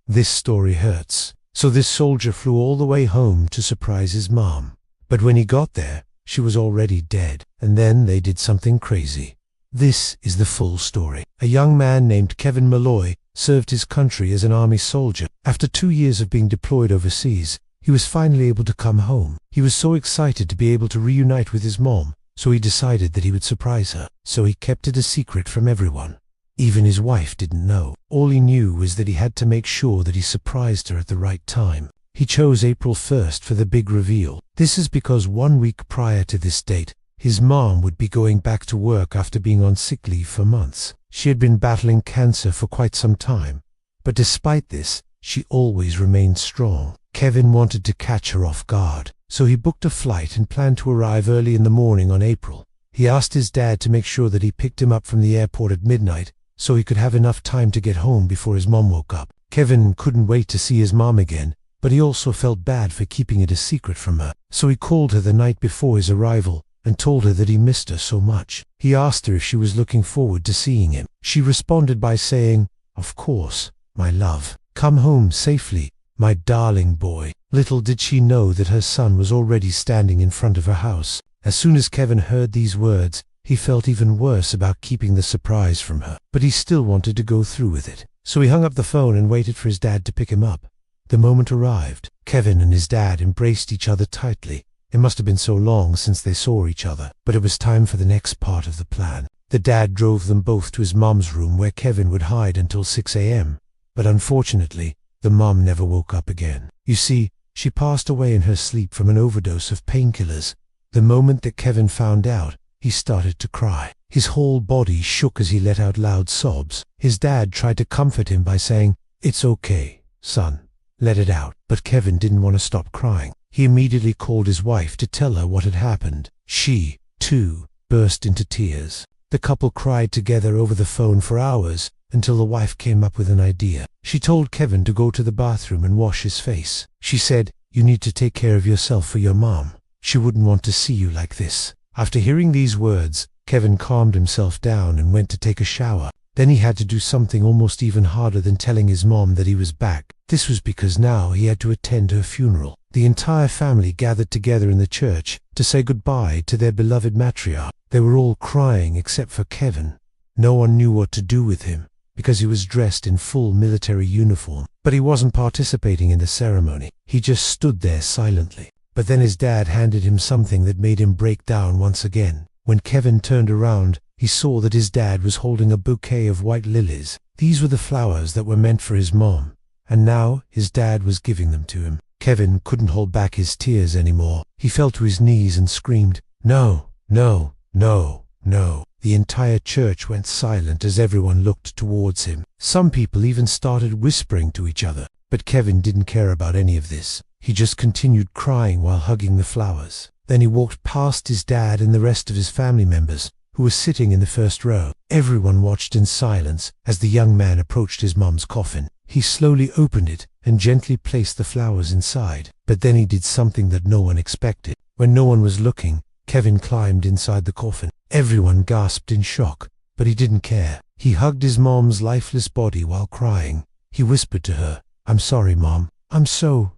This story hurts. So this soldier flew all the way home to surprise his mom. But when he got there, she was already dead. And then they did something crazy. This is the full story. A young man named Kevin Malloy served his country as an army soldier. After 2 years of being deployed overseas, he was finally able to come home. He was so excited to be able to reunite with his mom, so he decided that he would surprise her. So he kept it a secret from everyone. Even his wife didn't know. All he knew was that he had to make sure that he surprised her at the right time. He chose April 1st for the big reveal. This is because 1 week prior to this date, his mom would be going back to work after being on sick leave for months. She had been battling cancer for quite some time, but despite this, she always remained strong. Kevin wanted to catch her off guard, so he booked a flight and planned to arrive early in the morning on April. He asked his dad to make sure that he picked him up from the airport at midnight, so he could have enough time to get home before his mom woke up. Kevin couldn't wait to see his mom again, but he also felt bad for keeping it a secret from her. So he called her the night before his arrival and told her that he missed her so much. He asked her if she was looking forward to seeing him. She responded by saying, "Of course, my love. Come home safely, my darling boy." Little did she know that her son was already standing in front of her house. As soon as Kevin heard these words, he felt even worse about keeping the surprise from her, but he still wanted to go through with it. So he hung up the phone and waited for his dad to pick him up. The moment arrived. Kevin and his dad embraced each other tightly. It must have been so long since they saw each other, but it was time for the next part of the plan. The dad drove them both to his mom's room where Kevin would hide until 6 a.m. But unfortunately, the mom never woke up again. You see, she passed away in her sleep from an overdose of painkillers. The moment that Kevin found out, he started to cry. His whole body shook as he let out loud sobs. His dad tried to comfort him by saying, "It's okay, son. Let it out." But Kevin didn't want to stop crying. He immediately called his wife to tell her what had happened. She, too, burst into tears. The couple cried together over the phone for hours until the wife came up with an idea. She told Kevin to go to the bathroom and wash his face. She said, "You need to take care of yourself for your mom. She wouldn't want to see you like this." After hearing these words, Kevin calmed himself down and went to take a shower. Then he had to do something almost even harder than telling his mom that he was back. This was because now he had to attend her funeral. The entire family gathered together in the church to say goodbye to their beloved matriarch. They were all crying except for Kevin. No one knew what to do with him because he was dressed in full military uniform. But he wasn't participating in the ceremony. He just stood there silently. But then his dad handed him something that made him break down once again. When Kevin turned around, he saw that his dad was holding a bouquet of white lilies. These were the flowers that were meant for his mom, and now his dad was giving them to him. Kevin couldn't hold back his tears anymore. He fell to his knees and screamed, "No, no, no, no." The entire church went silent as everyone looked towards him. Some people even started whispering to each other, but Kevin didn't care about any of this. He just continued crying while hugging the flowers. Then he walked past his dad and the rest of his family members, who was sitting in the first row. Everyone watched in silence as the young man approached his mom's coffin. He slowly opened it and gently placed the flowers inside. But then he did something that no one expected. When no one was looking, Kevin climbed inside the coffin. Everyone gasped in shock, but he didn't care. He hugged his mom's lifeless body while crying. He whispered to her, "I'm sorry, Mom. I'm so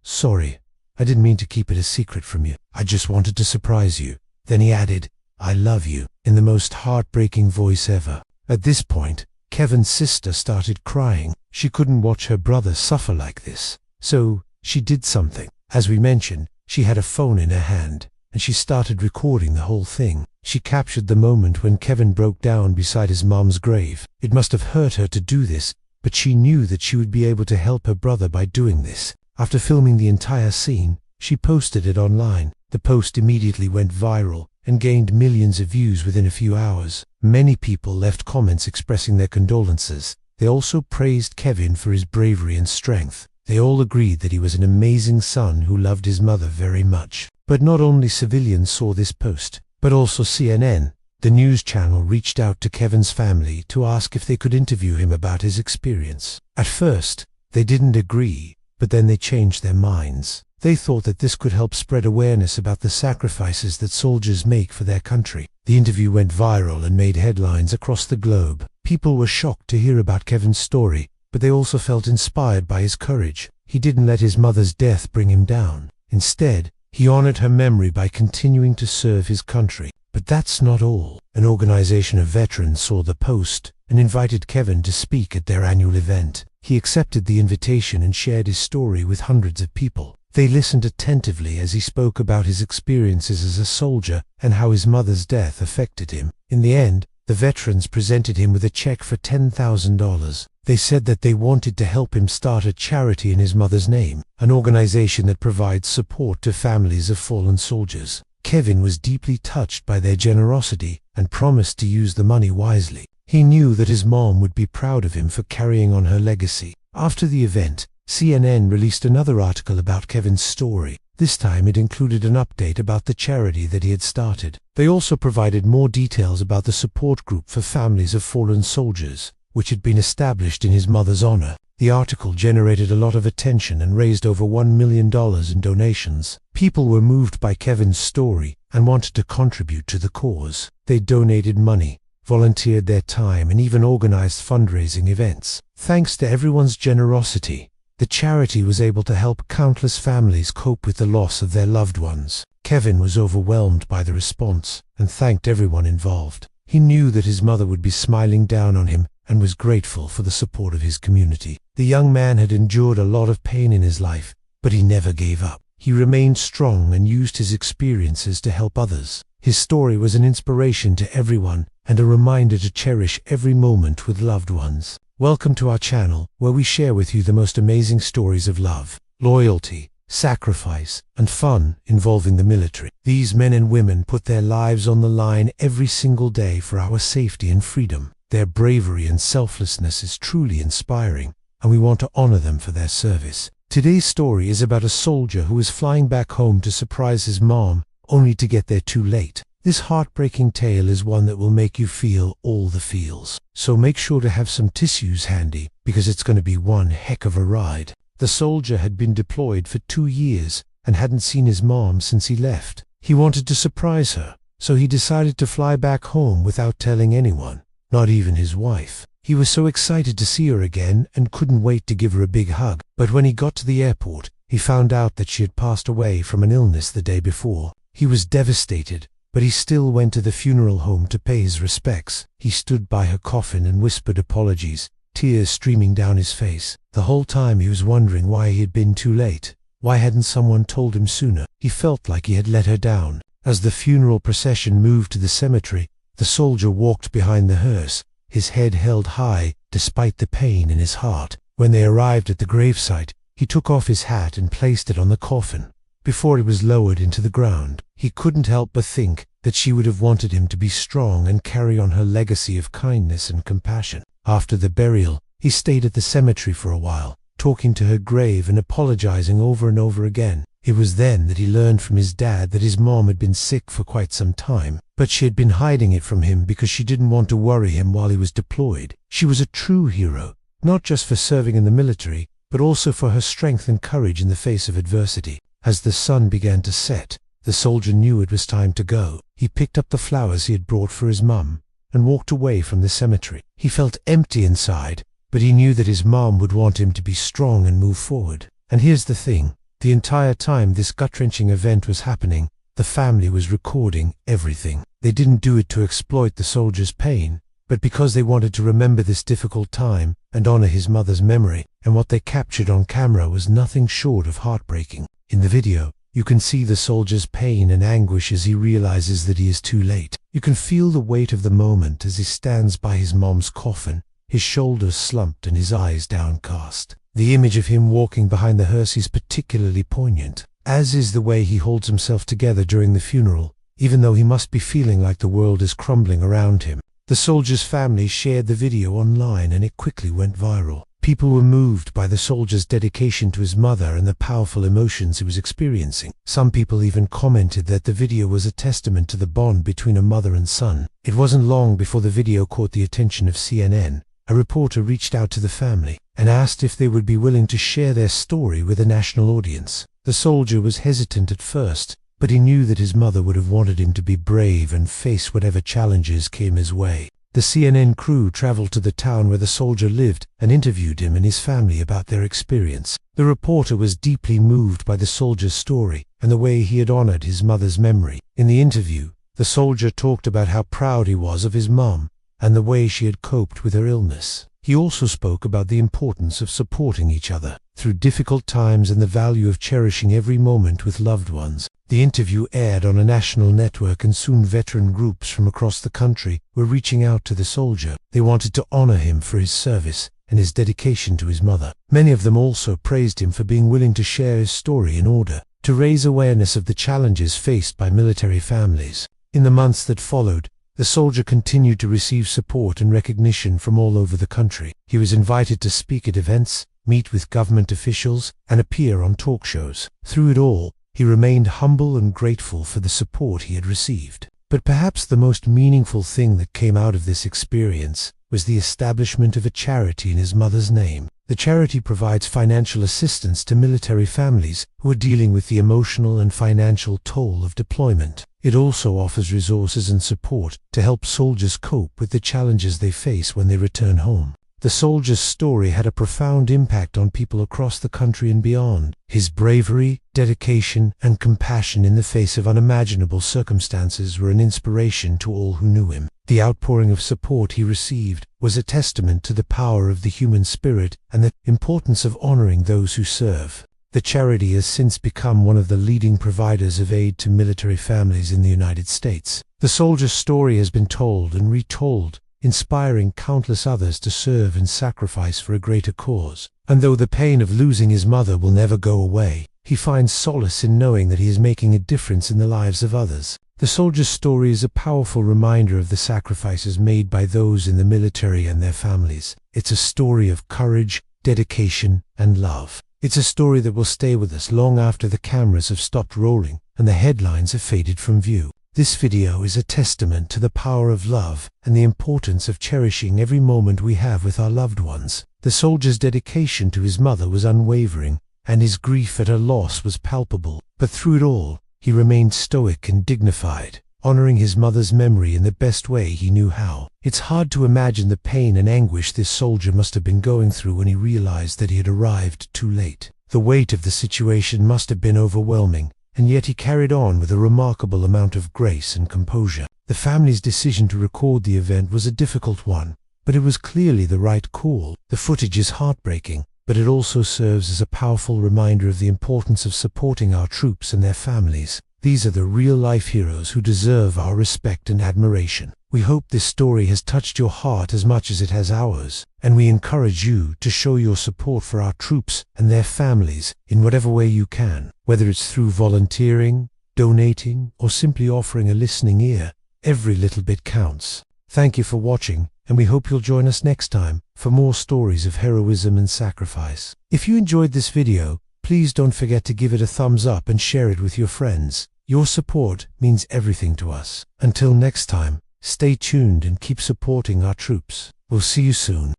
sorry. I didn't mean to keep it a secret from you. I just wanted to surprise you." Then he added, "I love you," in the most heartbreaking voice ever. At this point, Kevin's sister started crying. She couldn't watch her brother suffer like this. So she did something. As we mentioned, she had a phone in her hand, and she started recording the whole thing. She captured the moment when Kevin broke down beside his mom's grave. It must have hurt her to do this, but she knew that she would be able to help her brother by doing this. After filming the entire scene, she posted it online. The post immediately went viral and gained millions of views within a few hours. Many people left comments expressing their condolences. They also praised Kevin for his bravery and strength. They all agreed that he was an amazing son who loved his mother very much. But not only civilians saw this post, but also CNN, the news channel, reached out to Kevin's family to ask if they could interview him about his experience. At first, they didn't agree, but then they changed their minds. They thought that this could help spread awareness about the sacrifices that soldiers make for their country. The interview went viral and made headlines across the globe. People were shocked to hear about Kevin's story but they also felt inspired by his courage. He didn't let his mother's death bring him down. Instead, he honored her memory by continuing to serve his country. But that's not all. An organization of veterans saw the post and invited Kevin to speak at their annual event. He accepted the invitation and shared his story with hundreds of people. They listened attentively as he spoke about his experiences as a soldier and how his mother's death affected him. In the end, the veterans presented him with a check for $10,000. They said that they wanted to help him start a charity in his mother's name, an organization that provides support to families of fallen soldiers. Kevin was deeply touched by their generosity and promised to use the money wisely. He knew that his mom would be proud of him for carrying on her legacy. After the event, CNN released another article about Kevin's story. This time it included an update about the charity that he had started. They also provided more details about the support group for families of fallen soldiers, which had been established in his mother's honor. The article generated a lot of attention and raised over $1 million in donations. People were moved by Kevin's story and wanted to contribute to the cause. They donated money, volunteered their time, and even organized fundraising events. Thanks to everyone's generosity, the charity was able to help countless families cope with the loss of their loved ones. Kevin was overwhelmed by the response and thanked everyone involved. He knew that his mother would be smiling down on him and was grateful for the support of his community. The young man had endured a lot of pain in his life, but he never gave up. He remained strong and used his experiences to help others. His story was an inspiration to everyone and a reminder to cherish every moment with loved ones. Welcome to our channel, where we share with you the most amazing stories of love, loyalty, sacrifice, and fun involving the military. These men and women put their lives on the line every single day for our safety and freedom. Their bravery and selflessness is truly inspiring, and we want to honor them for their service. Today's story is about a soldier who was flying back home to surprise his mom, only to get there too late. This heartbreaking tale is one that will make you feel all the feels. So make sure to have some tissues handy, because it's going to be one heck of a ride. The soldier had been deployed for 2 years and hadn't seen his mom since he left. He wanted to surprise her, so he decided to fly back home without telling anyone, not even his wife. He was so excited to see her again and couldn't wait to give her a big hug. But when he got to the airport, he found out that she had passed away from an illness the day before. He was devastated, but he still went to the funeral home to pay his respects. He stood by her coffin and whispered apologies, tears streaming down his face. The whole time he was wondering why he had been too late. Why hadn't someone told him sooner? He felt like he had let her down. As the funeral procession moved to the cemetery, the soldier walked behind the hearse, his head held high despite the pain in his heart. When they arrived at the gravesite, he took off his hat and placed it on the coffin. Before it was lowered into the ground, he couldn't help but think that she would have wanted him to be strong and carry on her legacy of kindness and compassion. After the burial, he stayed at the cemetery for a while, talking to her grave and apologizing over and over again. It was then that he learned from his dad that his mom had been sick for quite some time, but she had been hiding it from him because she didn't want to worry him while he was deployed. She was a true hero, not just for serving in the military, but also for her strength and courage in the face of adversity. As the sun began to set, the soldier knew it was time to go. He picked up the flowers he had brought for his mum and walked away from the cemetery. He felt empty inside, but he knew that his mom would want him to be strong and move forward. And here's the thing, the entire time this gut-wrenching event was happening, the family was recording everything. They didn't do it to exploit the soldier's pain, but because they wanted to remember this difficult time and honor his mother's memory. And what they captured on camera was nothing short of heartbreaking. In the video, you can see the soldier's pain and anguish as he realizes that he is too late. You can feel the weight of the moment as he stands by his mom's coffin, his shoulders slumped and his eyes downcast. The image of him walking behind the hearse is particularly poignant, as is the way he holds himself together during the funeral, even though he must be feeling like the world is crumbling around him. The soldier's family shared the video online and it quickly went viral. People were moved by the soldier's dedication to his mother and the powerful emotions he was experiencing. Some people even commented that the video was a testament to the bond between a mother and son. It wasn't long before the video caught the attention of CNN. A reporter reached out to the family and asked if they would be willing to share their story with a national audience. The soldier was hesitant at first, but he knew that his mother would have wanted him to be brave and face whatever challenges came his way. The CNN crew traveled to the town where the soldier lived and interviewed him and his family about their experience. The reporter was deeply moved by the soldier's story and the way he had honored his mother's memory. In the interview, the soldier talked about how proud he was of his mom and the way she had coped with her illness. He also spoke about the importance of supporting each other through difficult times and the value of cherishing every moment with loved ones. The interview aired on a national network, and soon veteran groups from across the country were reaching out to the soldier. They wanted to honor him for his service and his dedication to his mother. Many of them also praised him for being willing to share his story in order to raise awareness of the challenges faced by military families. In the months that followed, the soldier continued to receive support and recognition from all over the country. He was invited to speak at events, meet with government officials, and appear on talk shows. Through it all, he remained humble and grateful for the support he had received. But perhaps the most meaningful thing that came out of this experience was the establishment of a charity in his mother's name. The charity provides financial assistance to military families who are dealing with the emotional and financial toll of deployment. It also offers resources and support to help soldiers cope with the challenges they face when they return home. The soldier's story had a profound impact on people across the country and beyond. His bravery, dedication, and compassion in the face of unimaginable circumstances were an inspiration to all who knew him. The outpouring of support he received was a testament to the power of the human spirit and the importance of honoring those who serve. The charity has since become one of the leading providers of aid to military families in the United States. The soldier's story has been told and retold, inspiring countless others to serve and sacrifice for a greater cause. And though the pain of losing his mother will never go away, he finds solace in knowing that he is making a difference in the lives of others. The soldier's story is a powerful reminder of the sacrifices made by those in the military and their families. It's a story of courage, dedication, and love. It's a story that will stay with us long after the cameras have stopped rolling and the headlines have faded from view. This video is a testament to the power of love and the importance of cherishing every moment we have with our loved ones. The soldier's dedication to his mother was unwavering, and his grief at her loss was palpable. But through it all, he remained stoic and dignified, honoring his mother's memory in the best way he knew how. It's hard to imagine the pain and anguish this soldier must have been going through when he realized that he had arrived too late. The weight of the situation must have been overwhelming, and yet he carried on with a remarkable amount of grace and composure. The family's decision to record the event was a difficult one, but it was clearly the right call. The footage is heartbreaking, but it also serves as a powerful reminder of the importance of supporting our troops and their families. These are the real-life heroes who deserve our respect and admiration. We hope this story has touched your heart as much as it has ours, and we encourage you to show your support for our troops and their families in whatever way you can. Whether it's through volunteering, donating, or simply offering a listening ear, every little bit counts. Thank you for watching, and we hope you'll join us next time for more stories of heroism and sacrifice. If you enjoyed this video, please don't forget to give it a thumbs up and share it with your friends. Your support means everything to us. Until next time, stay tuned and keep supporting our troops. We'll see you soon.